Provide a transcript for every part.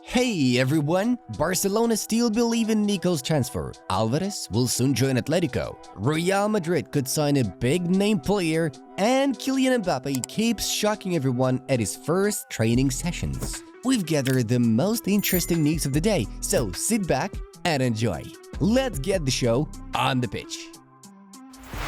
Hey everyone! Barcelona still believe in Nico's transfer. Alvarez will soon join Atletico. Real Madrid could sign a big-name player, and Kylian MBAPPE keeps shocking everyone at his first training sessions. We've gathered the most interesting news of the day, so sit back and enjoy. Let's get the show on the pitch.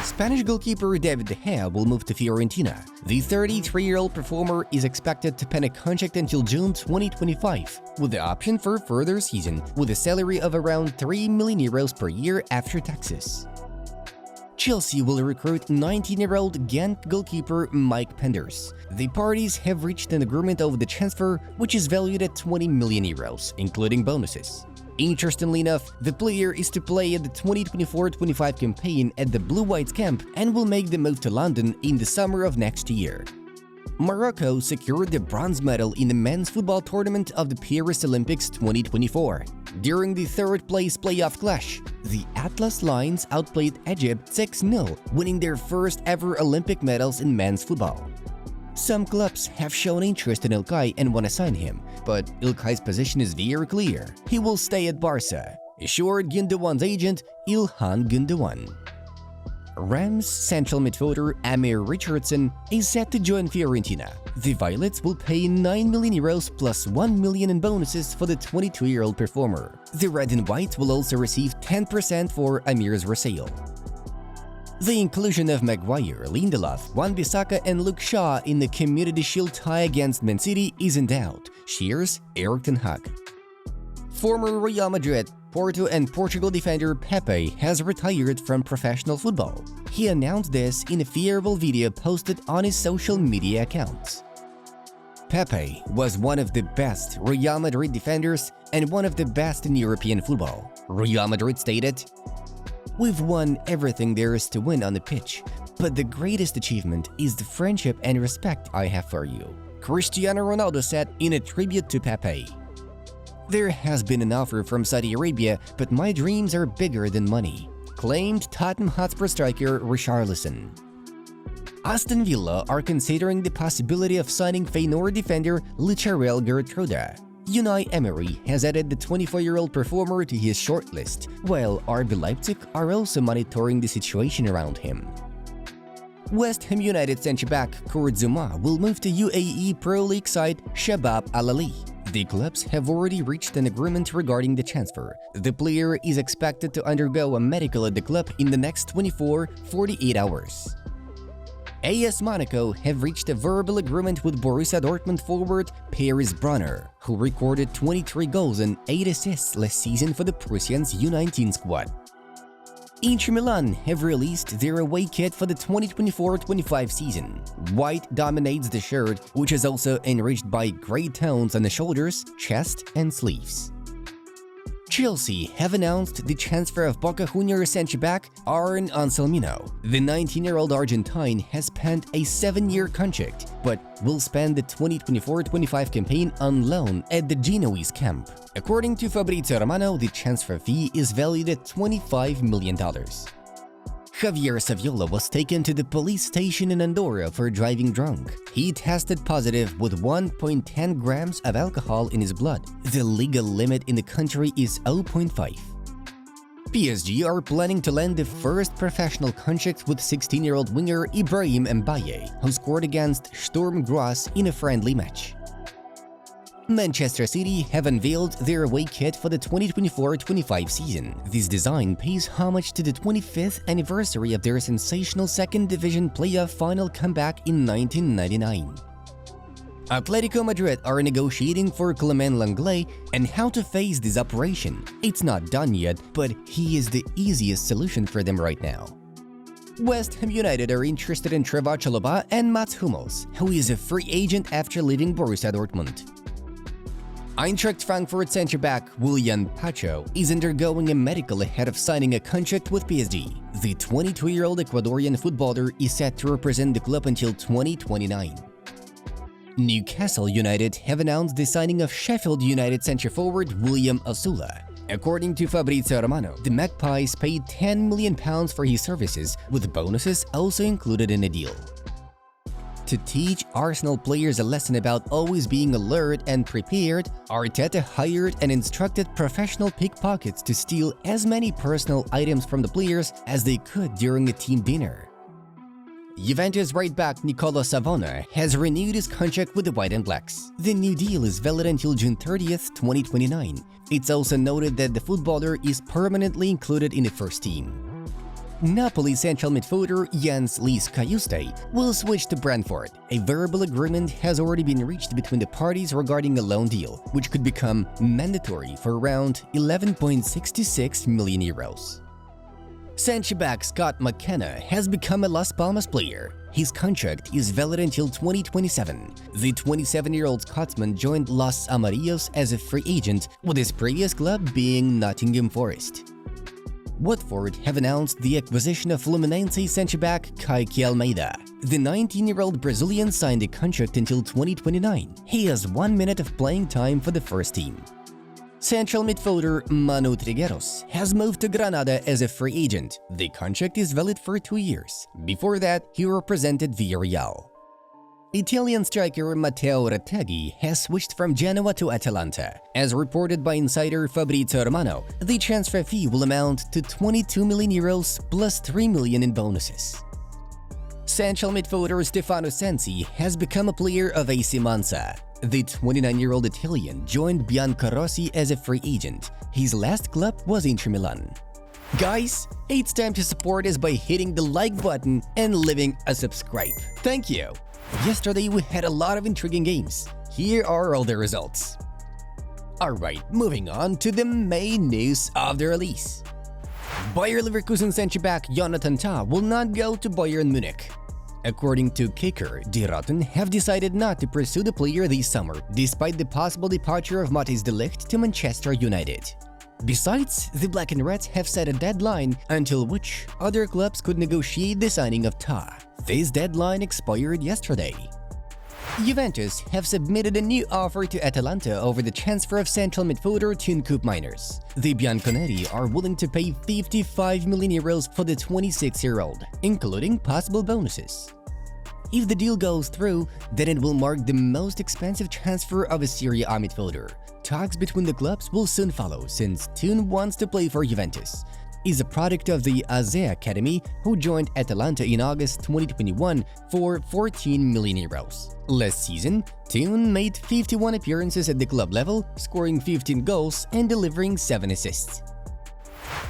Spanish goalkeeper David De Gea will move to Fiorentina. The 33-year-old performer is expected to pen a contract until June 2025, with the option for a further season, with a salary of around €3 million per year after taxes. Chelsea will recruit 19-year-old Ghent goalkeeper Mike Penders. The parties have reached an agreement over the transfer, which is valued at €20 million, including bonuses. Interestingly enough, the player is to play at the 2024-25 campaign at the Blue Whites camp and will make the move to London in the summer of next year. Morocco secured the bronze medal in the men's football tournament of the Paris Olympics 2024. During the third-place playoff clash, the Atlas Lions outplayed Egypt 6-0, winning their first-ever Olympic medals in men's football. Some clubs have shown interest in Ilkay and want to sign him, but Ilkay's position is very clear. He will stay at Barca, assured Gündoğan's agent İlhan Gündoğan. Rams central midfielder Amir Richardson is set to join Fiorentina. The Violets will pay €9 million plus €1 million in bonuses for the 22-year-old performer. The Red and White will also receive 10% for Amir's resale. The inclusion of Maguire, Lindelof, Wan-Bissaka and Luke Shaw in the Community Shield tie against Man City is in doubt. Cheers, Erik ten Hag. Former Real Madrid, Porto and Portugal defender Pepe has retired from professional football. He announced this in a farewell video posted on his social media accounts. Pepe was one of the best Real Madrid defenders and one of the best in European football. Real Madrid stated, "We've won everything there is to win on the pitch, but the greatest achievement is the friendship and respect I have for you," Cristiano Ronaldo said in a tribute to Pepe. "There has been an offer from Saudi Arabia, but my dreams are bigger than money," claimed Tottenham Hotspur striker Richarlison. Aston Villa are considering the possibility of signing Feyenoord defender Lucharel Gertruda. Unai Emery has added the 24-year-old performer to his shortlist, while RB Leipzig are also monitoring the situation around him. West Ham United centre-back Kurt Zouma will move to UAE Pro League side Shabab Al Ahly. The clubs have already reached an agreement regarding the transfer. The player is expected to undergo a medical at the club in the next 24-48 hours. AS Monaco have reached a verbal agreement with Borussia Dortmund forward Paris Brunner, who recorded 23 goals and 8 assists last season for the Prussians U19 squad. Inter Milan have released their away kit for the 2024-25 season. White dominates the shirt, which is also enriched by grey tones on the shoulders, chest and sleeves. Chelsea have announced the transfer of Boca Juniors centre-back Aaron Anselmino. The 19-year-old Argentine has penned a 7-year contract, but will spend the 2024-25 campaign on loan at the Genoese camp. According to Fabrizio Romano, the transfer fee is valued at $25 million. Javier Saviola was taken to the police station in Andorra for driving drunk. He tested positive with 1.10 grams of alcohol in his blood. The legal limit in the country is 0.5. PSG are planning to land the first professional contract with 16-year-old winger Ibrahim Mbaye, who scored against Sturm Graz in a friendly match. Manchester City have unveiled their away kit for the 2024-25 season. This design pays homage to the 25th anniversary of their sensational second division playoff final comeback in 1999. Atletico Madrid are negotiating for Clement Lenglet and how to face this operation. It's not done yet, but he is the easiest solution for them right now. West Ham United are interested in Trevoh Chalobah and Mats Hummels, who is a free agent after leaving Borussia Dortmund. Eintracht Frankfurt centre-back Willian Pacho is undergoing a medical ahead of signing a contract with PSG. The 22-year-old Ecuadorian footballer is set to represent the club until 2029. Newcastle United have announced the signing of Sheffield United centre-forward William Osula. According to Fabrizio Romano, the Magpies paid £10 million for his services, with bonuses also included in the deal. To teach Arsenal players a lesson about always being alert and prepared, Arteta hired and instructed professional pickpockets to steal as many personal items from the players as they could during a team dinner. Juventus right back Nicolo Savona has renewed his contract with the White and Blacks. The new deal is valid until June 30th, 2029. It's also noted that the footballer is permanently included in the first team. Napoli central midfielder Jens Lys Kajuste will switch to Brentford. A verbal agreement has already been reached between the parties regarding a loan deal, which could become mandatory for around 11.66 million euros. Centre-back Scott McKenna has become a Las Palmas player. His contract is valid until 2027. The 27-year-old Scotsman joined Los Amarillos as a free agent, with his previous club being Nottingham Forest. Watford have announced the acquisition of Fluminense centre-back Kike Almeida. The 19-year-old Brazilian signed a contract until 2029. He has 1 minute of playing time for the first team. Central midfielder Manu Trigueros has moved to Granada as a free agent. The contract is valid for 2 years. Before that, he represented Villarreal. Italian striker Matteo Retegui has switched from Genoa to Atalanta. As reported by insider Fabrizio Romano, the transfer fee will amount to 22 million euros plus 3 million in bonuses. Central midfielder Stefano Sensi has become a player of AC Monza. The 29-year-old Italian joined Bianconeri as a free agent. His last club was Inter Milan. Guys, it's time to support us by hitting the like button and leaving a subscribe. Thank you! Yesterday we had a lot of intriguing games. Here are all the results. Alright, moving on to the main news of the release. Bayer Leverkusen centre-back Jonathan Tah will not go to Bayern Munich. According to Kicker, the Roten have decided not to pursue the player this summer, despite the possible departure of Matthijs de Ligt to Manchester United. Besides, the Black and Reds have set a deadline until which other clubs could negotiate the signing of Tah. This deadline expired yesterday. Juventus have submitted a new offer to Atalanta over the transfer of central midfielder Teun Koopmeiners. The Bianconeri are willing to pay 55 million euros for the 26-year-old, including possible bonuses. If the deal goes through, then it will mark the most expensive transfer of a Serie A midfielder. Talks between the clubs will soon follow, since Teun wants to play for Juventus. He's a product of the AZ Academy, who joined Atalanta in August 2021 for 14 million euros. Last season, Teun made 51 appearances at the club level, scoring 15 goals and delivering 7 assists.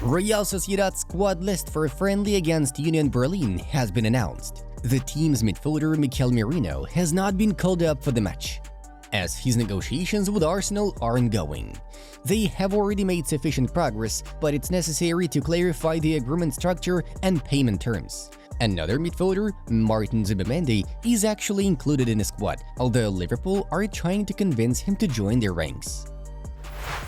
Real Sociedad's squad list for a friendly against Union Berlin has been announced. The team's midfielder Mikel Merino has not been called up for the match, as his negotiations with Arsenal are ongoing. They have already made sufficient progress, but it's necessary to clarify the agreement structure and payment terms. Another midfielder, Martin Zubimendi, is actually included in the squad, although Liverpool are trying to convince him to join their ranks.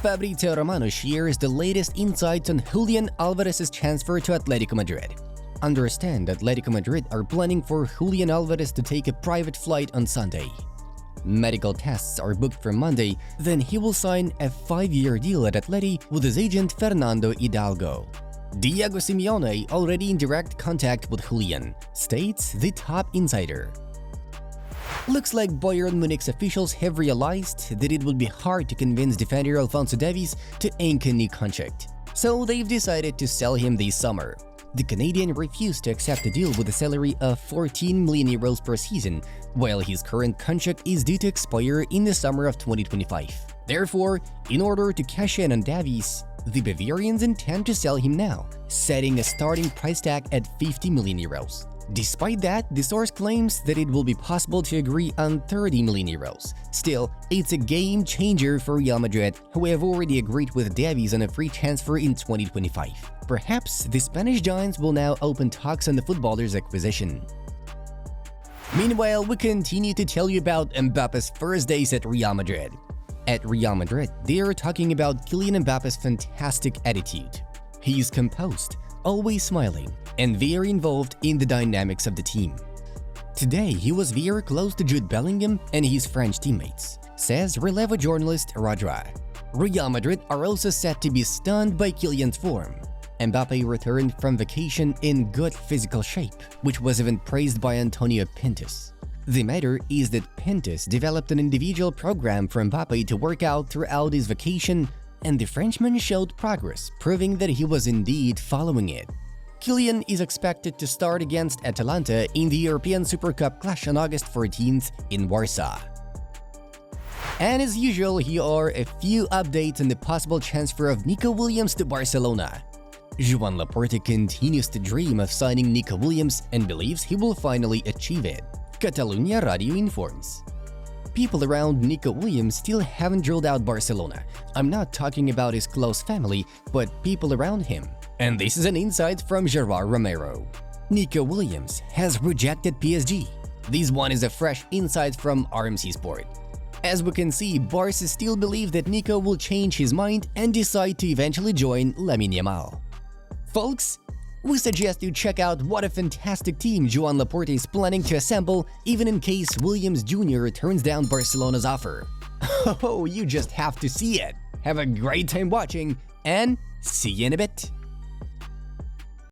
Fabrizio Romano shares the latest insights on Julian Alvarez's transfer to Atletico Madrid. Understand Atletico Madrid are planning for Julian Alvarez to take a private flight on Sunday. Medical tests are booked for Monday, then he will sign a 5-year deal at Atleti with his agent Fernando Hidalgo. Diego Simeone already in direct contact with Julian, states the top insider. Looks like Bayern Munich's officials have realized that it would be hard to convince defender Alphonso Davies to ink a new contract, so they've decided to sell him this summer. The Canadian refused to accept a deal with a salary of 14 million euros per season, while his current contract is due to expire in the summer of 2025. Therefore, in order to cash in on Davies, the Bavarians intend to sell him now, setting a starting price tag at 50 million euros. Despite that, the source claims that it will be possible to agree on 30 million euros. Still, it's a game changer for Real Madrid, who have already agreed with Davies on a free transfer in 2025. Perhaps the Spanish giants will now open talks on the footballer's acquisition. Meanwhile, we continue to tell you about Mbappe's first days at Real Madrid. At Real Madrid, they are talking about Kylian MBAPPE's fantastic attitude. He is composed, always smiling, and very involved in the dynamics of the team. Today, he was very close to Jude Bellingham and his French teammates, says Relevo journalist Radra. Real Madrid are also said to be stunned by Kylian's form. Mbappe returned from vacation in good physical shape, which was even praised by Antonio Pintus. The matter is that Pintus developed an individual program for Mbappe to work out throughout his vacation, and the Frenchman showed progress, proving that he was indeed following it. Kylian is expected to start against Atalanta in the European Super Cup clash on August 14th in Warsaw. And as usual, here are a few updates on the possible transfer of Nico Williams to Barcelona. Joan Laporta continues to dream of signing Nico Williams and believes he will finally achieve it. Catalunya Radio informs. People around Nico Williams still haven't ruled out Barcelona. I'm not talking about his close family, but people around him. And this is an insight from Gerard Romero. Nico Williams has rejected PSG. This one is a fresh insight from RMC Sport. As we can see, Barca still believe that Nico will change his mind and decide to eventually join Lamine Yamal. Folks, we suggest you check out what a fantastic team Joan Laporta is planning to assemble, even in case Williams Jr. turns down Barcelona's offer. Oh, you just have to see it! Have a great time watching, and see you in a bit!